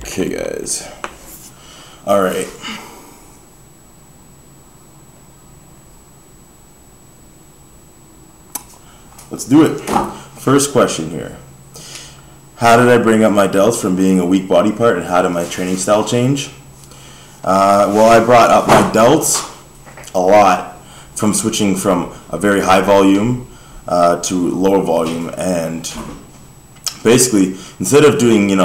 Okay, guys. All right. Let's do it. First question here. How did I bring up my delts from being a weak body part, and how did my training style change? Well, I brought up my delts a lot from switching from a very high volume to lower volume, and basically instead of doing a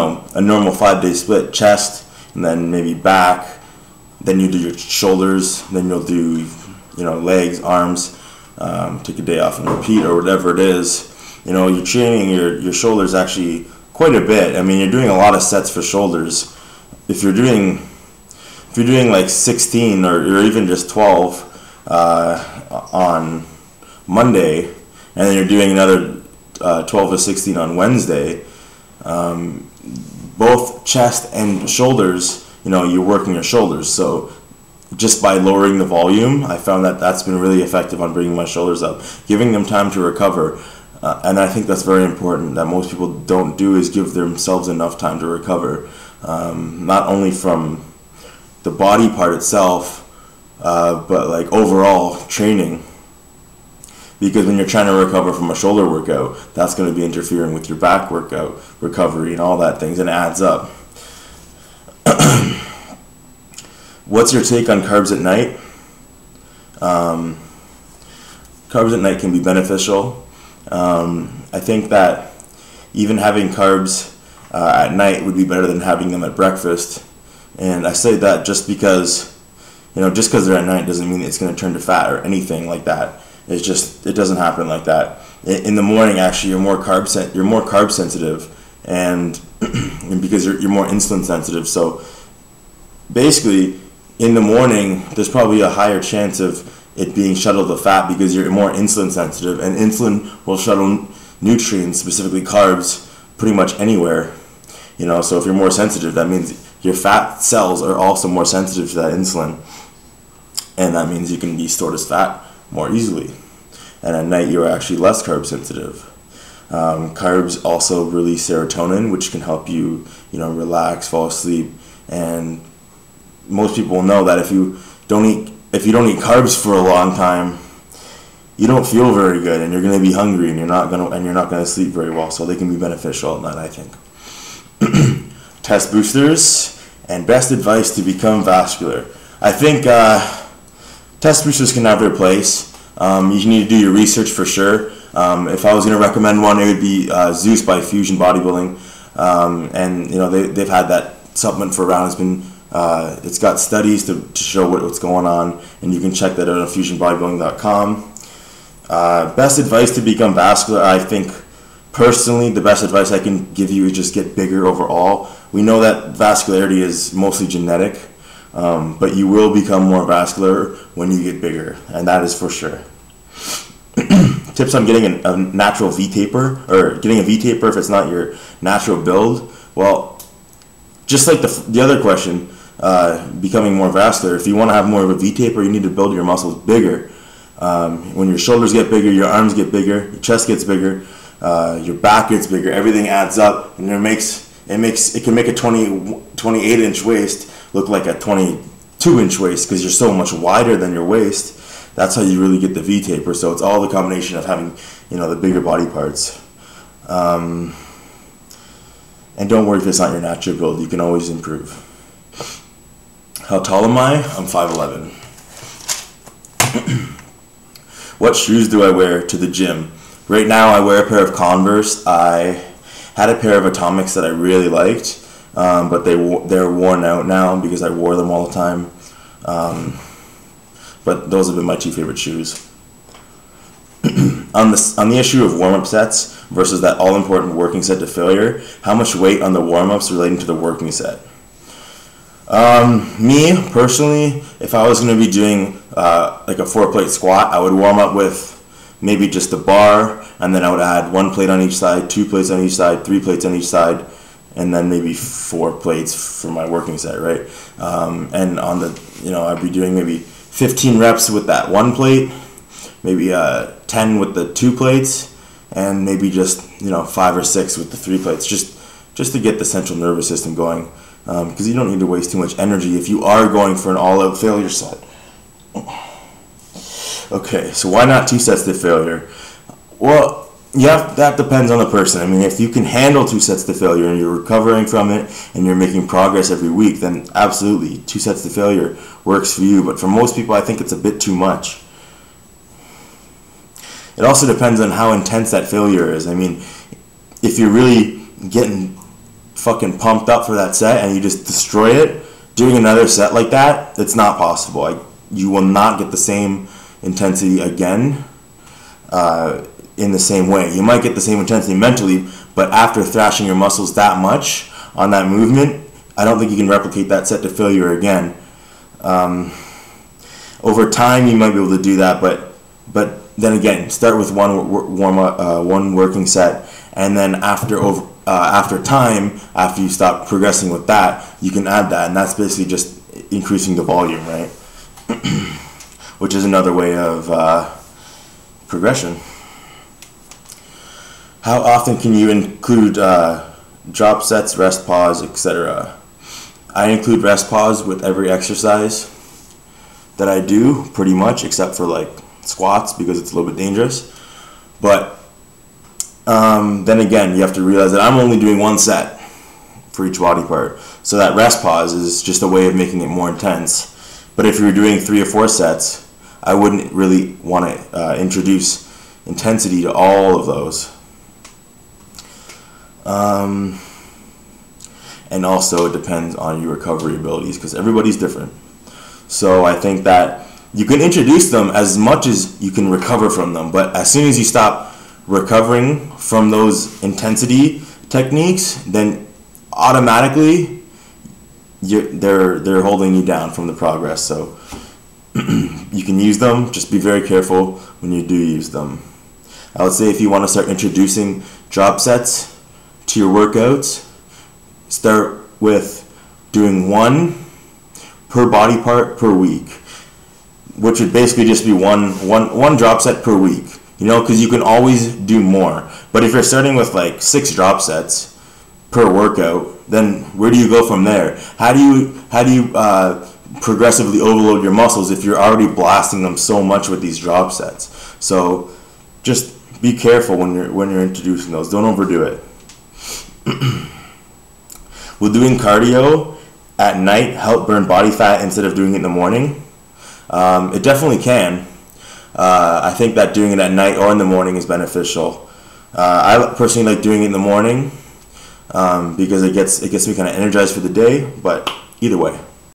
normal 5-day split, chest and then maybe back, then you do your shoulders, then you'll do legs, arms, take a day off and repeat or whatever it is. You're training your shoulders actually quite a bit. I mean, you're doing a lot of sets for shoulders. If you're doing like 16 or even just 12 on Monday, and then you're doing another 12 or 16 on Wednesday, both chest and shoulders, you're working your shoulders. So just by lowering the volume, I found that that's been really effective on bringing my shoulders up, giving them time to recover. And I think that's very important, that most people don't do, is give themselves enough time to recover, not only from the body part itself, but like overall training. Because when you're trying to recover from a shoulder workout, that's going to be interfering with your back workout recovery and all that things, and it adds up. What's your take on carbs at night? Carbs at night can be beneficial. I think that even having carbs at night would be better than having them at breakfast. And I say that just because, just because they're at night doesn't mean it's going to turn to fat or anything like that. It's just, it doesn't happen like that. In the morning, actually, you're more carb sensitive, and because you're more insulin sensitive. So basically, in the morning, there's probably a higher chance of it being shuttled to fat because you're more insulin sensitive, and insulin will shuttle nutrients, specifically carbs, pretty much anywhere. So if you're more sensitive, that means your fat cells are also more sensitive to that insulin, and that means you can be stored as fat more easily. And at night, you're actually less carb sensitive. Carbs also release serotonin, which can help you, relax, fall asleep. And most people know that if you don't eat carbs for a long time, you don't feel very good, and you're going to be hungry, and you're not going to sleep very well. So they can be beneficial at night, I think. Test boosters and best advice to become vascular. I think test boosters can have their place. You need to do your research for sure. If I was going to recommend one, it would be Zeus by Fusion Bodybuilding, and they've had that supplement for around. It's got studies to show what's going on, and you can check that out on fusionbodybuilding.com. Best advice to become vascular, I think personally the best advice I can give you is just get bigger overall. We know that vascularity is mostly genetic, but you will become more vascular when you get bigger, and that is for sure. Tips on getting a natural V-taper, or getting a V-taper if it's not your natural build. Well, just like the other question, becoming more vascular, if you want to have more of a V-taper, you need to build your muscles bigger. When your shoulders get bigger, your arms get bigger, your chest gets bigger, your back gets bigger, everything adds up, and it can make a 28-inch waist look like a 22-inch waist because you're so much wider than your waist. That's how you really get the V-taper. So it's all the combination of having, the bigger body parts. And don't worry if it's not your natural build. You can always improve. How tall am I? I'm 5'11". What shoes do I wear to the gym? Right now I wear a pair of Converse. I had a pair of Atomics that I really liked, but they're worn out now because I wore them all the time. But those have been my two favorite shoes. On the issue of warm-up sets versus that all-important working set to failure, how much weight on the warm-ups relating to the working set? Me, personally, if I was going to be doing like a 4-plate squat, I would warm up with maybe just a bar, and then I would add 1 plate on each side, 2 plates on each side, 3 plates on each side, and then maybe 4 plates for my working set, right? And on the, I'd be doing maybe 15 reps with that 1 plate, maybe 10 with the 2 plates, and maybe just 5 or 6 with the 3 plates, just to get the central nervous system going, because you don't need to waste too much energy if you are going for an all-out failure set. Okay, so why not 2 sets to failure? Well, yeah, that depends on the person. I mean, if you can handle 2 sets to failure and you're recovering from it and you're making progress every week, then absolutely 2 sets to failure works for you. But for most people, I think it's a bit too much. It also depends on how intense that failure is. I mean, if you're really getting fucking pumped up for that set and you just destroy it, doing another set like that, it's not possible. You will not get the same intensity again in the same way. You might get the same intensity mentally, but after thrashing your muscles that much on that movement, I don't think you can replicate that set to failure again. Over time, you might be able to do that, but then again, start with one working set, and then after time, after you stop progressing with that, you can add that, and that's basically just increasing the volume, right? Which is another way of progression. How often can you include drop sets, rest pause, etc.? I include rest pause with every exercise that I do, pretty much, except for like squats, because it's a little bit dangerous. But then again, you have to realize that I'm only doing 1 set for each body part, so that rest pause is just a way of making it more intense. But if you're doing 3 or 4 sets, I wouldn't really want to introduce intensity to all of those. And also it depends on your recovery abilities, because everybody's different. So I think that you can introduce them as much as you can recover from them, but as soon as you stop recovering from those intensity techniques, then automatically they're holding you down from the progress. So you can use them, just be very careful when you do use them. I would say if you want to start introducing drop sets to your workouts, start with doing 1 per body part per week, which would basically just be one drop set per week, because you can always do more. But if you're starting with like 6 drop sets per workout, then where do you go from there? How do you progressively overload your muscles if you're already blasting them so much with these drop sets? So just be careful when you're introducing those. Don't overdo it. Will doing cardio at night help burn body fat instead of doing it in the morning? It definitely can. I think that doing it at night or in the morning is beneficial. I personally like doing it in the morning because it gets me kind of energized for the day, but either way.